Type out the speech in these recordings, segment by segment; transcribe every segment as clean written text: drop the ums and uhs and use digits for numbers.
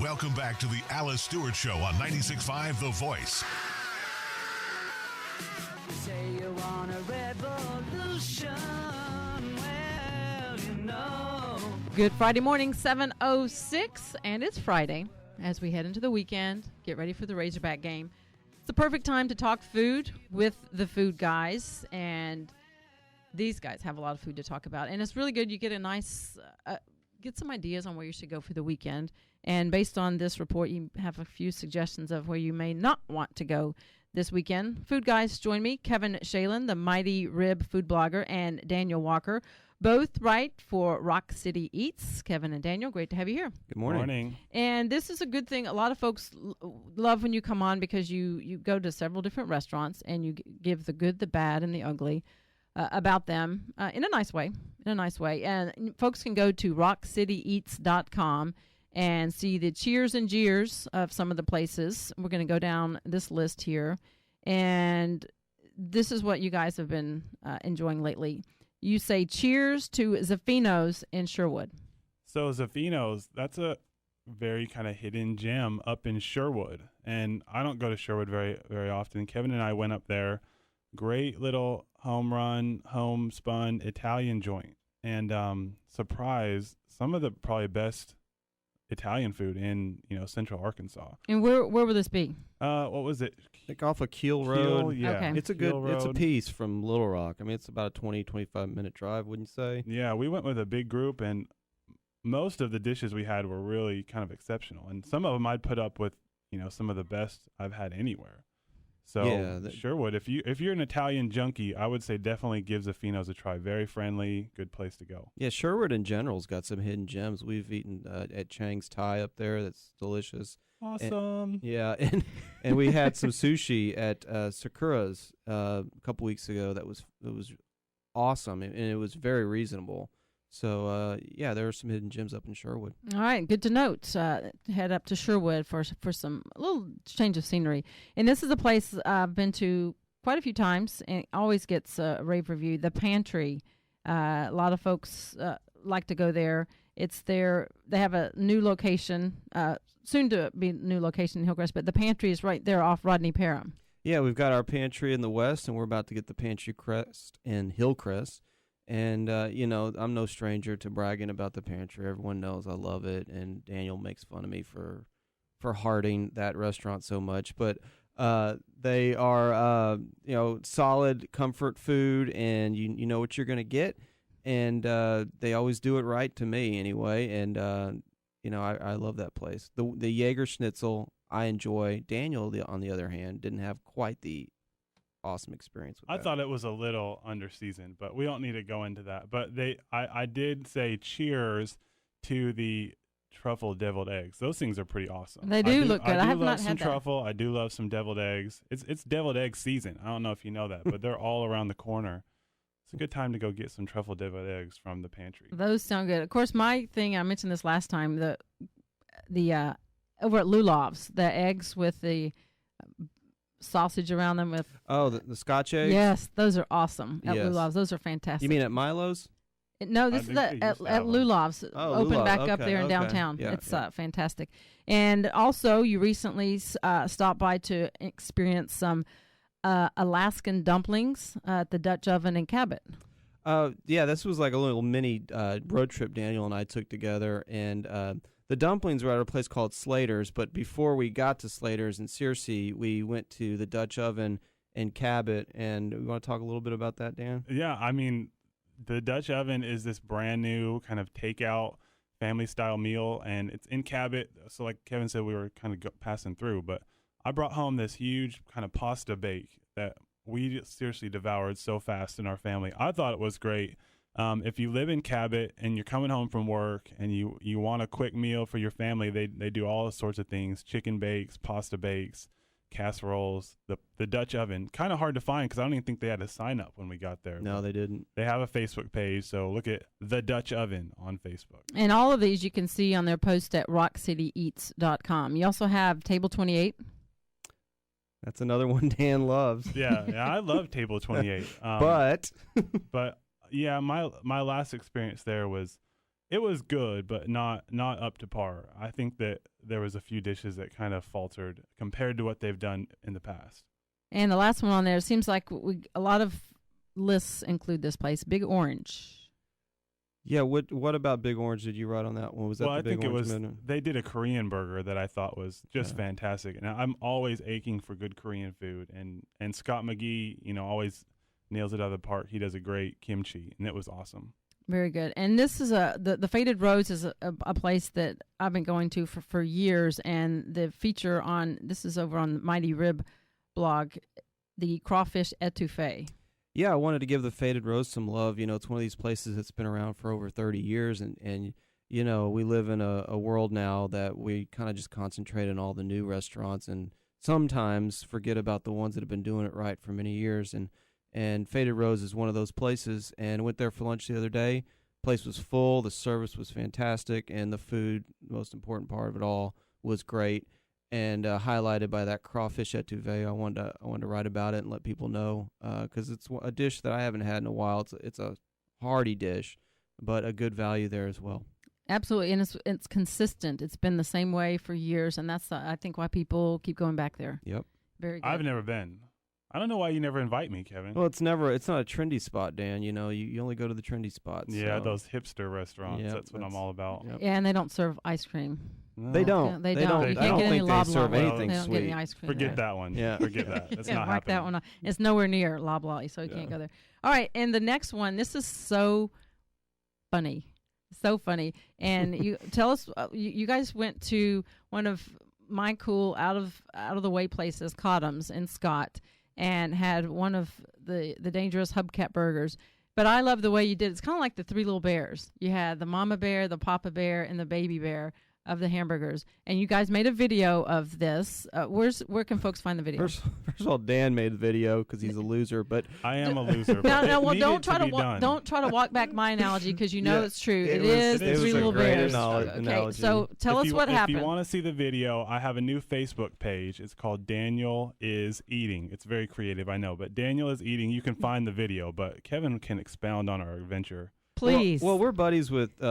Welcome back to the Alice Stewart Show on 96.5 The Voice. Say you want a revolution, well, you know. Good Friday morning, 7:06, and it's Friday. As we head into the weekend, get ready for the Razorback game. It's the perfect time to talk food with the food guys, and these guys have a lot of food to talk about. And it's really good. You get a nice, get some ideas on where you should go for the weekend. And based on this report, you have a few suggestions of where you may not want to go this weekend. Food guys join me, Kevin Shalin, the Mighty Rib food blogger, and Daniel Walker, both write for Rock City Eats. Kevin and Daniel, great to have you here. Good morning. And this is a good thing. A lot of folks love when you come on because you go to several different restaurants and you give the good, the bad, and the ugly about them in a nice way. And folks can go to rockcityeats.com and see the cheers and jeers of some of the places. We're going to go down this list here. And this is what you guys have been enjoying lately. You say cheers to Zaffino's in Sherwood. So Zaffino's, that's a very kind of hidden gem up in Sherwood. And I don't go to Sherwood very, very often. Kevin and I went up there. Great little home run, homespun Italian joint. And surprise, some of the probably best Italian food in, central Arkansas. And where will this be? What was it? Like off of Keel Road. Yeah. Okay. It's a piece from Little Rock. I mean, it's about a 25 minute drive, wouldn't you say? Yeah, we went with a big group, and most of the dishes we had were really kind of exceptional. And some of them I'd put up with, some of the best I've had anywhere. So Yeah, Sherwood, if you're an Italian junkie, I would say definitely give Zaffino's a try. Very friendly, good place to go. Yeah, Sherwood in general's got some hidden gems. We've eaten at Chang's Thai up there. That's delicious. Awesome. And we had some sushi at Sakura's a couple weeks ago. It was awesome, and it was very reasonable. So there are some hidden gems up in Sherwood. All right, good to note. Head up to Sherwood for some little change of scenery. And this is a place I've been to quite a few times and it always gets a rave review. The Pantry. A lot of folks like to go there. It's there. They have a new location, soon to be new location in Hillcrest, but the Pantry is right there off Rodney Parham. Yeah, we've got our pantry in the west, and we're about to get the Pantry Crest in Hillcrest. And, I'm no stranger to bragging about the pantry. Everyone knows I love it, and Daniel makes fun of me for hearting that restaurant so much. But they are, solid comfort food, and you know what you're going to get. And they always do it right to me anyway. And, I love that place. The Jaeger Schnitzel I enjoy. Daniel, on the other hand, didn't have quite the awesome experience with I that. thought it was a little underseasoned, but we don't need to go into that. But I did say cheers to the truffle deviled eggs. Those things are pretty awesome. They do look good. I have not had some that. truffle. I do love some deviled eggs. It's deviled egg season. I don't know if you know that, but they're all around the corner. It's a good time to go get some truffle deviled eggs from the pantry. Those sound good. Of course, my thing, I mentioned this last time, the over at Lulov's, the eggs with the sausage around them with the Scotch eggs? Yes, those are awesome at Yes. Lulov's. Those are fantastic. You mean at Milo's? No, this I is think they used at to have them. Lulov's. Oh, Open Lulov. back up Okay, there in okay. downtown. Yeah, It's yeah. fantastic. And also, you recently stopped by to experience some Alaskan dumplings at the Dutch Oven in Cabot. This was like a little mini road trip Daniel and I took together, and the dumplings were at a place called Slater's, but before we got to Slater's in Searcy, we went to the Dutch Oven in Cabot, and we want to talk a little bit about that, Dan? Yeah, I mean, the Dutch Oven is this brand new kind of takeout family-style meal, and it's in Cabot. So like Kevin said, we were kind of passing through, but I brought home this huge kind of pasta bake that we seriously devoured so fast in our family. I thought it was great. If you live in Cabot and you're coming home from work and you want a quick meal for your family, they do all sorts of things: chicken bakes, pasta bakes, casseroles. The Dutch Oven, kind of hard to find because I don't even think they had a sign up when we got there. No, they didn't. They have a Facebook page, so look at the Dutch Oven on Facebook. And all of these you can see on their post at rockcityeats.com. You also have Table 28. That's another one Dan loves. Yeah, I love Table 28. But yeah, my last experience there was It was good, but not up to par. I think that there was a few dishes that kind of faltered compared to what they've done in the past. And the last one on there, seems like a lot of lists include this place, Big Orange. Yeah, what about Big Orange did you write on that one? Was that Well, the I Big think it Orange was. menu? They did a Korean burger that I thought was just fantastic, and I'm always aching for good Korean food. And Scott McGee, always nails it out of the park. He does a great kimchi, and it was awesome. Very good. And this is the Faded Rose is a place that I've been going to for years, and the feature on this is over on the Mighty Rib blog, the crawfish etouffee. Yeah, I wanted to give the Faded Rose some love. It's one of these places that's been around for over 30 years, and we live in a world now that we kind of just concentrate on all the new restaurants and sometimes forget about the ones that have been doing it right for many years. And Faded Rose is one of those places, and I went there for lunch the other day. Place was full, the service was fantastic, and the food, the most important part of it all, was great. And highlighted by that crawfish etouffee. I wanted to write about it and let people know because it's a dish that I haven't had in a while. It's a hearty dish, but a good value there as well. Absolutely, and it's consistent. It's been the same way for years, and that's I think why people keep going back there. Yep. Very good. I've never been. I don't know why you never invite me, Kevin. Well, it's not a trendy spot, Dan. You only go to the trendy spots. Yeah, so. those hipster restaurants. Yep, that's what I'm all about. Yep. Yeah, and they don't serve ice cream. No. They don't. They don't. You I can't don't get any think they Lob serve Lolly. anything They don't sweet. get any ice cream. Forget there. that one. Yeah. Forget that. That's Yeah, not mark happening. that one off. It's nowhere near Lob Lolly, so you can't go there. All right, and the next one. This is so funny, And you tell us. You guys went to one of my cool out of the way places, Cotham's in Scott, and had one of the dangerous hubcap burgers. But I love the way you did. It's kind of like the Three Little Bears. You had the mama bear, the papa bear, and the baby bear of the hamburgers. And you guys made a video of this. Where can folks find the video? First of all, Dan made the video because he's a loser. But I am a loser. No, well, don't try to to walk back my analogy because you know Yeah, it's true. it is was Three a Little great Bears. analogy. Okay, so tell us what happened. If you want to see the video, I have a new Facebook page. It's called Daniel is Eating. It's very creative, I know, but Daniel is Eating. You can find the video, but Kevin can expound on our adventure. Please. Well, we're buddies with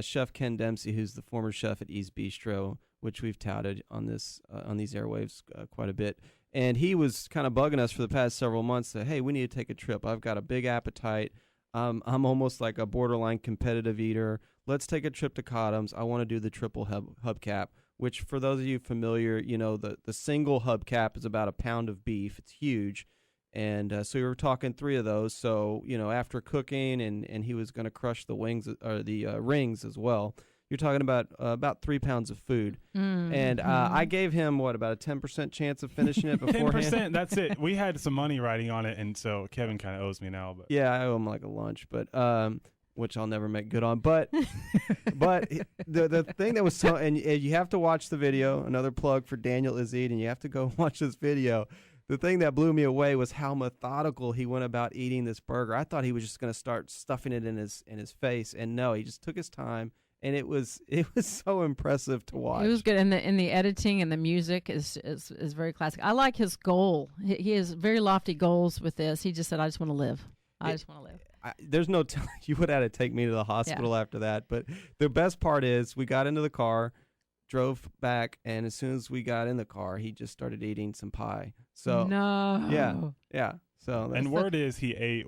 Chef Ken Dempsey, who's the former chef at E's Bistro, which we've touted on these airwaves quite a bit. And he was kind of bugging us for the past several months that, hey, we need to take a trip. I've got a big appetite. I'm almost like a borderline competitive eater. Let's take a trip to Cotham's. I want to do the triple hubcap, which for those of you familiar, the single hubcap is about a pound of beef. It's huge. And so we were talking 3 of those. So, after cooking and he was going to crush the wings or the rings as well. You're talking about 3 pounds of food. And I gave him, about a 10% chance of finishing it beforehand? 10%, that's it. We had some money riding on it, and so Kevin kind of owes me now. But yeah, I owe him like a lunch, but which I'll never make good on. But the thing that was so, and you have to watch the video, another plug for Daniel is Eating, you have to go watch this video. The thing that blew me away was how methodical he went about eating this burger. I thought he was just going to start stuffing it in his face, and no, he just took his time, and it was so impressive to watch. It was good, and the editing and the music is very classic. I like his goal. He has very lofty goals with this. He just said, "I just want to live. I just want to live." There's no telling. You would have to take me to the hospital after that. But the best part is we got into the car, drove back, and as soon as we got in the car, he just started eating some pie. So no, yeah. So and word is he ate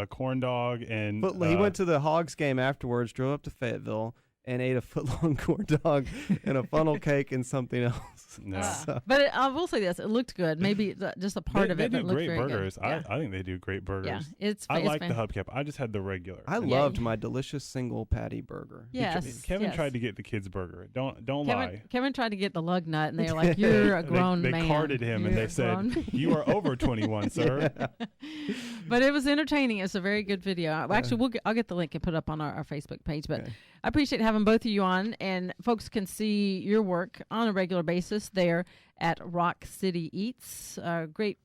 a corn dog and. But he went to the Hogs game afterwards, drove up to Fayetteville, and ate a foot-long corn dog and a funnel cake and something else. No. But I will say this: it looked good. Maybe just a part of it. They do that looked great very burgers. Good. I think they do great burgers. Yeah, I like the hubcap. I just had the regular. I loved my delicious single patty burger. Yes, Kevin tried to get the kids burger. Don't lie. Kevin tried to get the lug nut, and they were like, "You're a grown man." They carded him, and they said, "You are over 21, sir." But it was entertaining. It's a very good video. Actually, I'll get the link and put it up on our Facebook page. But I appreciate having both of you on, and folks can see your work on a regular basis there at Rock City Eats. Great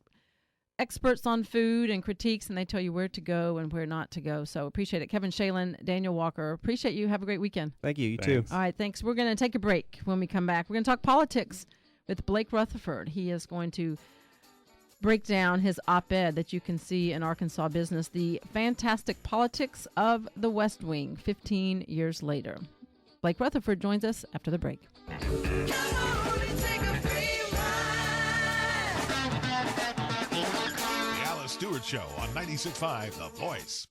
experts on food and critiques, and they tell you where to go and where not to go. So appreciate it. Kevin Shalin, Daniel Walker, appreciate you. Have a great weekend. Thank you. You too. All right, thanks. We're going to take a break. When we come back, we're going to talk politics with Blake Rutherford. He is going to break down his op-ed that you can see in Arkansas Business, The Fantastic Politics of the West Wing, 15 years later. Blake Rutherford joins us after the break. The Alice Stewart Show on 96.5 The Voice.